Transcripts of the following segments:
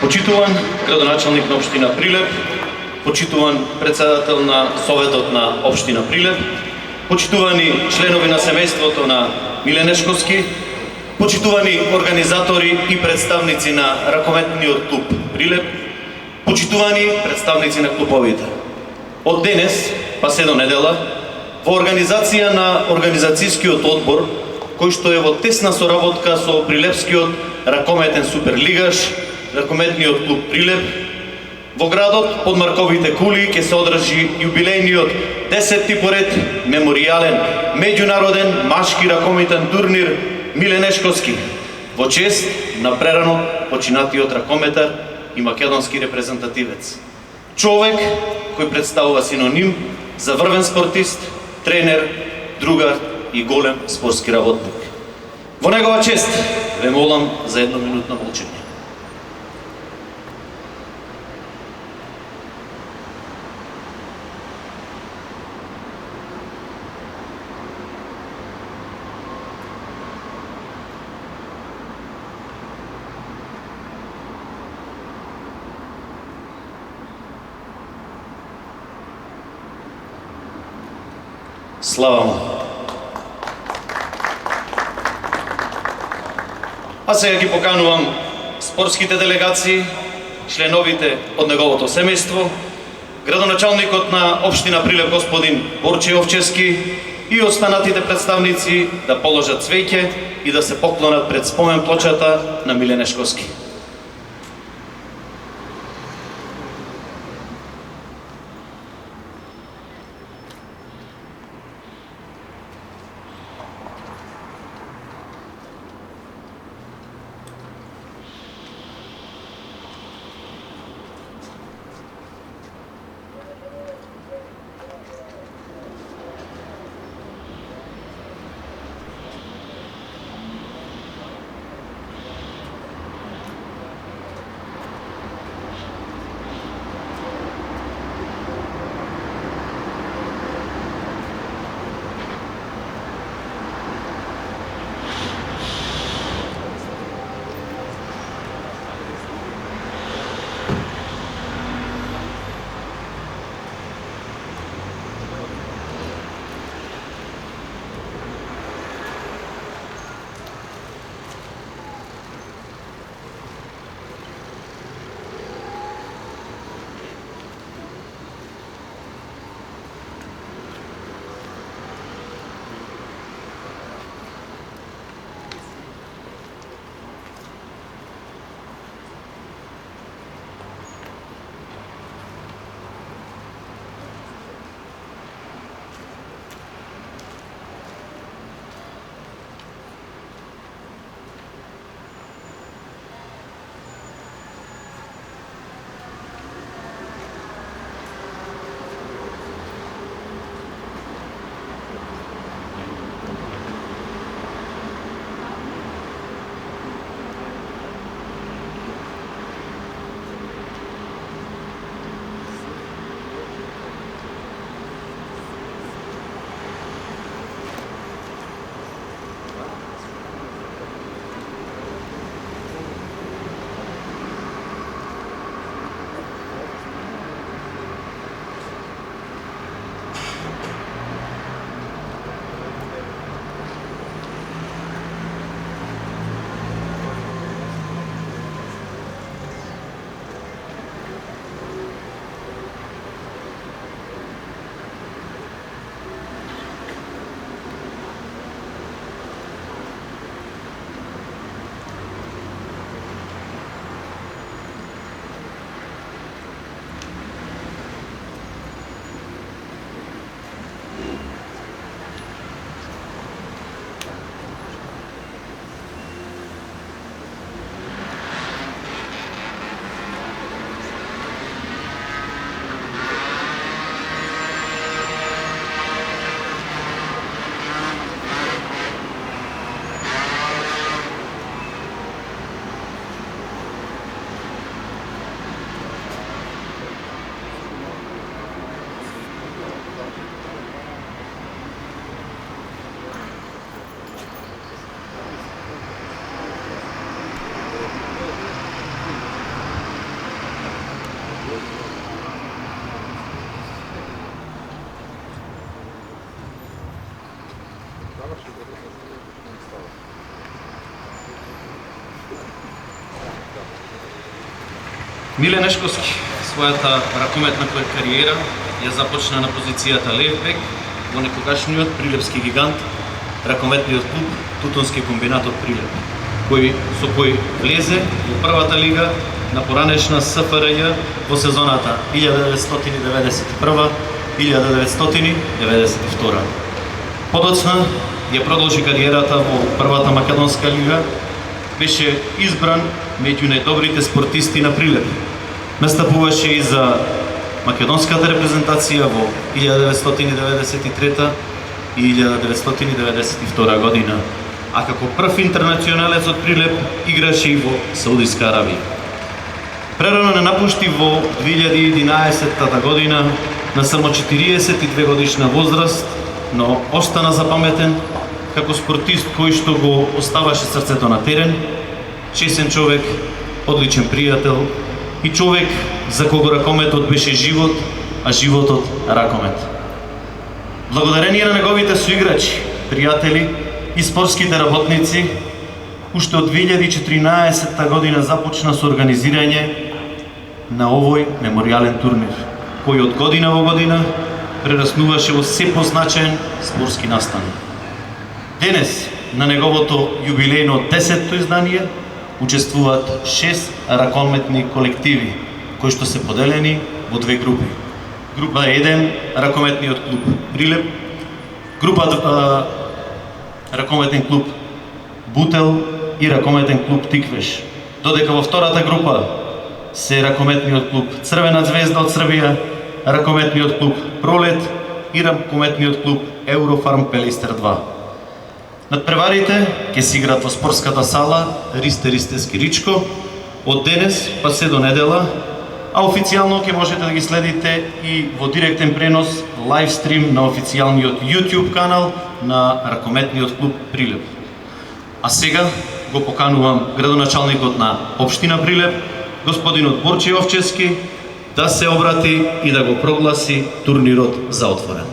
Почитуван градоначалник на општина Прилеп, почитуван председател на Советот на општина Прилеп, почитувани членови на семејството на Миле Нешковски, почитувани организатори и представници на ракометниот клуб Прилеп, почитувани представници на клубовите. Од денес, па се до недела, во организација на организацијскиот одбор, кој што е во тесна соработка со Прилепскиот ракометен суперлигаш, ракометниот клуб Прилеп, во градот под Марковите кули ќе се одржи јубилејниот 10-ти поред меморијален меѓународен машки ракометен турнир Миле Нешковски во чест на прерано починатиот ракометар и македонски репрезентативец. Човек кој представува синоним за врвен спортист, тренер, другар и голем спортски работник. Во негова чест ве молам за едноминутно молчење. Слава му! А сега ги поканувам спортските делегации, членовите од неговото семејство, градоначалникот на општина Прилеп господин Борче Овчевски и останатите представници да положат цвеќе и да се поклонат пред спомен плочата на Миле Нешковски. Миле Нешковски својата ракометна кариера ја започна на позицијата лев бек во некогашниот прилепски гигант, ракометниот клуб Тутунски комбинат од Прилеп, со кој влезе во првата лига на поранешна СФРЈ во сезоната 1991-1992. Подоцна ја продолжи кариерата во првата македонска лига, беше избран меѓу најдобрите спортисти на Прилеп. Настапуваше и за македонската репрезентација во 1993 и 1992 година, а како прв интернационалец од Прилеп играше и во Саудиска Арабија. Прерано не напушти во 2011 година на само 42 годишна возраст, но остана запаметен како спортист кој што го оставаше срцето на терен, честен човек, одличен пријател и човек за кого ракометот беше живот, а животот ракомет. Благодарение на неговите соиграчи, пријатели и спортските работници, уште од 2014 година започна со организирање на овој меморијален турнир, кој од година во година прераснуваше во се позначаен спортски настан. Денес, на неговото јубилејно 10-то издание, учествуваат 6 ракометни колективи, кои што се поделени во две групи. Група 1, ракометниот клуб Прилеп, група 2, ракометен клуб Бутел и ракометен клуб Тиквеш. Додека во втората група се ракометниот клуб Црвена звезда од Србија, ракометниот клуб Пролет и ракометниот клуб Еврофарм Пелистер 2. Надпреварите ќе се играат во спортската сала Ристе Скиричко од денес па се до недела, а официјално ќе можете да ги следите и во директен пренос, лайвстрим на официјалниот YouTube канал на ракометниот клуб Прилеп. А сега го поканувам градоначалникот на општина Прилеп, господинот Борче Овчевски, да се обрати и да го прогласи турнирот за отворен.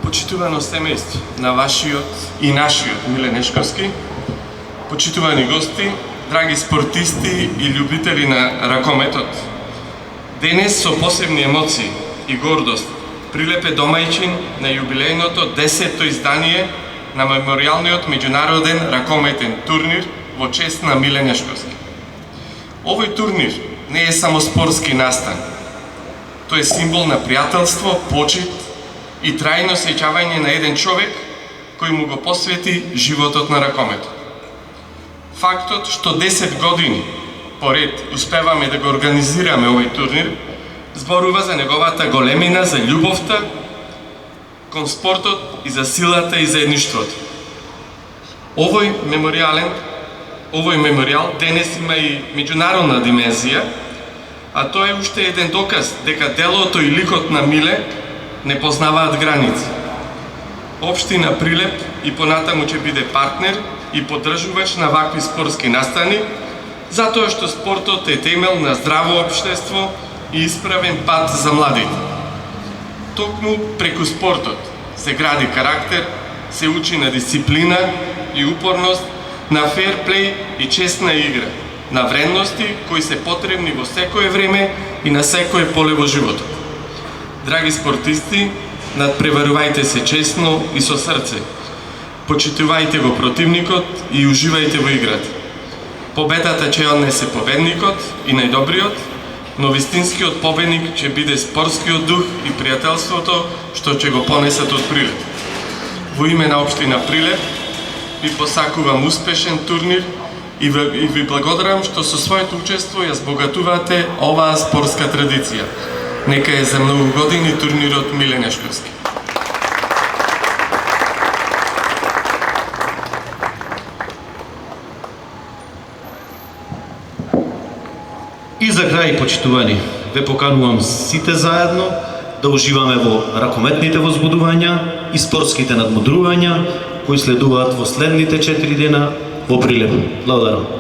Почитувано семејство на вашиот и нашиот Миле Нешковски, почитувани гости, драги спортисти и љубители на ракометот. Денес со посебни емоции и гордост Прилеп е домајчин на јубилејното 10-то издание на меморијалниот меѓународен ракометен турнир во чест на Миле Нешковски. Овој турнир не е само спортски настан. Тој е символ на пријателство, почит и трајно сеќавање на еден човек кој му го посвети животот на ракометот. Фактот што 10 години поред успеваме да го организираме овој турнир зборува за неговата големина, за љубовта кон спортот и за силата и заедништвото. Овој меморијал денес има и меѓународна димензија, а тоа е уште еден доказ дека делото и ликот на Миле не познаваат граници. Општина Прилеп и понатаму ќе биде партнер и поддржувач на вакви спортски настани, затоа што спортот е темел на здраво општество и исправен пат за младите. Токму преку спортот се гради карактер, се учи на дисциплина и упорност, на ферплей и честна игра, на вредности кои се потребни во секое време и на секое поле во животот. Драги спортисти, надпреварувајте се честно и со срце. Почитувајте го противникот и уживајте во играта. Победата ќе однесе победникот и најдобриот, но вистинскиот победник ќе биде спортскиот дух и пријателството што ќе го понесат од Прилеп. Во име на општина Прилеп ви посакувам успешен турнир и ви благодарам што со своето учество ја збогатувате оваа спортска традиција. Нека е за многу години турнирот Миле Нешковски. И за крај, почитувани, ве поканувам сите заедно да уживаме во ракометните возбудувања и спортските надмудрувања кои следуваат во следните 4 дена во Прилеп. Благодарам.